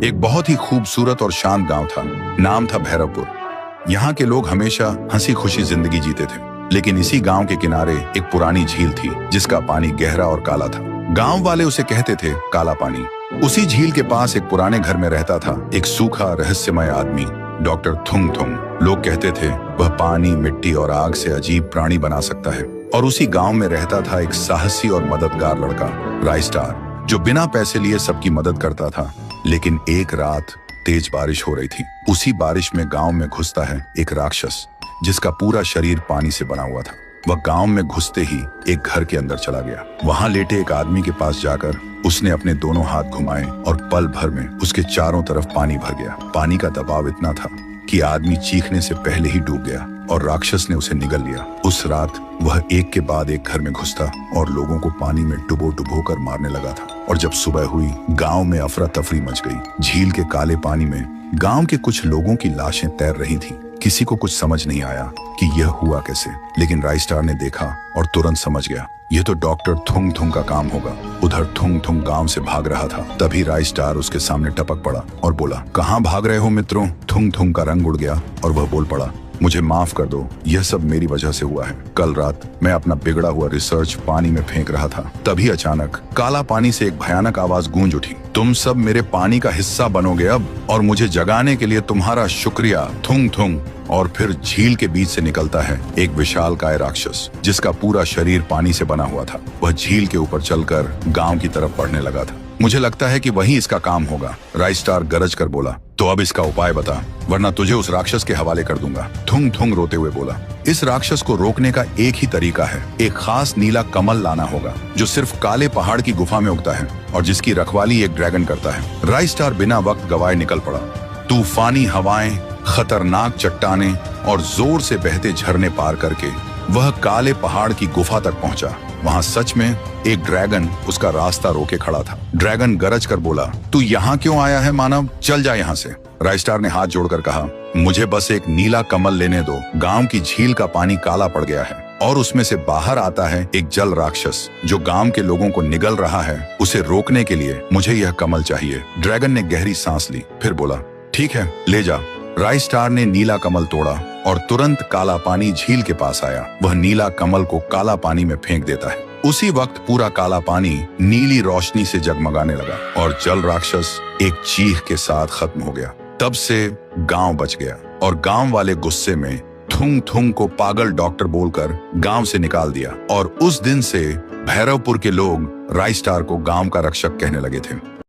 एक बहुत ही खूबसूरत और शांत गांव था। नाम था भैरवपुर। यहाँ के लोग हमेशा हंसी खुशी जिंदगी जीते थे। लेकिन इसी गांव के किनारे एक पुरानी झील थी जिसका पानी गहरा और काला था। गांव वाले उसे कहते थे काला पानी। उसी झील के पास एक पुराने घर में रहता था एक सूखा रहस्यमय आदमी, डॉक्टर थुंग थुंग। लोग कहते थे वह पानी, मिट्टी और आग से अजीब प्राणी बना सकता है। और उसी गांव में रहता था एक साहसी और मददगार लड़का, राइस्टार, जो बिना पैसे लिए सबकी मदद करता था। लेकिन एक रात तेज बारिश हो रही थी। उसी बारिश में गांव में घुसता है एक राक्षस जिसका पूरा शरीर पानी से बना हुआ था। वह गांव में घुसते ही एक घर के अंदर चला गया। वहां लेटे एक आदमी के पास जाकर उसने अपने दोनों हाथ घुमाए और पल भर में उसके चारों तरफ पानी भर गया। पानी का दबाव इतना था कि आदमी चीखने से पहले ही डूब गया और राक्षस ने उसे निगल लिया। उस रात वह एक के बाद एक घर में घुसता और लोगों को पानी में डुबो डुबो कर मारने लगा था। और जब सुबह हुई, गांव में अफरा तफरी मच गई। झील के काले पानी में गांव के कुछ लोगों की लाशें तैर रही थीं। किसी को कुछ समझ नहीं आया कि यह हुआ कैसे, लेकिन राइस्टार ने देखा और तुरंत समझ गया यह तो डॉक्टर थुंग थुंग का काम होगा। उधर थुंग थुंग गांव से भाग रहा था। तभी राइस्टार उसके सामने टपक पड़ा और बोला, कहाँ भाग रहे हो मित्रों? थुंग थुंग का रंग उड़ गया और वह बोल पड़ा, मुझे माफ कर दो, यह सब मेरी वजह से हुआ है। कल रात मैं अपना बिगड़ा हुआ रिसर्च पानी में फेंक रहा था। तभी अचानक काला पानी से एक भयानक आवाज गूंज उठी, तुम सब मेरे पानी का हिस्सा बनोगे अब, और मुझे जगाने के लिए तुम्हारा शुक्रिया, थुंग थुंग। और फिर झील के बीच से निकलता है एक विशालकाय राक्षस जिसका पूरा शरीर पानी से बना हुआ था। वह झील के ऊपर चलकर गांव की तरफ बढ़ने लगा था। मुझे लगता है कि वही इसका काम होगा, राइस्टार गरज कर बोला। तो अब इसका उपाय बता, वरना तुझे उस राक्षस के हवाले कर दूंगा। थुंग थुंग रोते हुए बोला, इस राक्षस को रोकने का एक ही तरीका है, एक खास नीला कमल लाना होगा जो सिर्फ काले पहाड़ की गुफा में उगता है और जिसकी रखवाली एक ड्रैगन करता है। राइस्टार बिना वक्त गवाए निकल पड़ा। तूफानी हवाएं, खतरनाक चट्टानें और जोर से बहते झरने पार करके वह काले पहाड़ की गुफा तक पहुंचा। वहां सच में एक ड्रैगन उसका रास्ता रोके खड़ा था। ड्रैगन गरज कर बोला, तू यहाँ क्यों आया है मानव? चल जा यहाँ से। राइस्टार ने हाथ जोड़कर कहा, मुझे बस एक नीला कमल लेने दो। गांव की झील का पानी काला पड़ गया है और उसमें से बाहर आता है एक जल राक्षस जो गांव के लोगों को निगल रहा है। उसे रोकने के लिए मुझे यह कमल चाहिए। ड्रैगन ने गहरी सांस ली, फिर बोला, ठीक है, ले जा। राइस्टार ने नीला कमल तोड़ा और तुरंत काला पानी झील के पास आया। वह नीला कमल को काला पानी में फेंक देता है। उसी वक्त पूरा काला पानी नीली रोशनी से जगमगाने लगा और जल राक्षस एक चीख के साथ खत्म हो गया। तब से गांव बच गया और गांव वाले गुस्से में थुंग थुंग को पागल डॉक्टर बोलकर गांव से निकाल दिया। और उस दिन से भैरवपुर के लोग राइस्टार को गांव का रक्षक कहने लगे थे।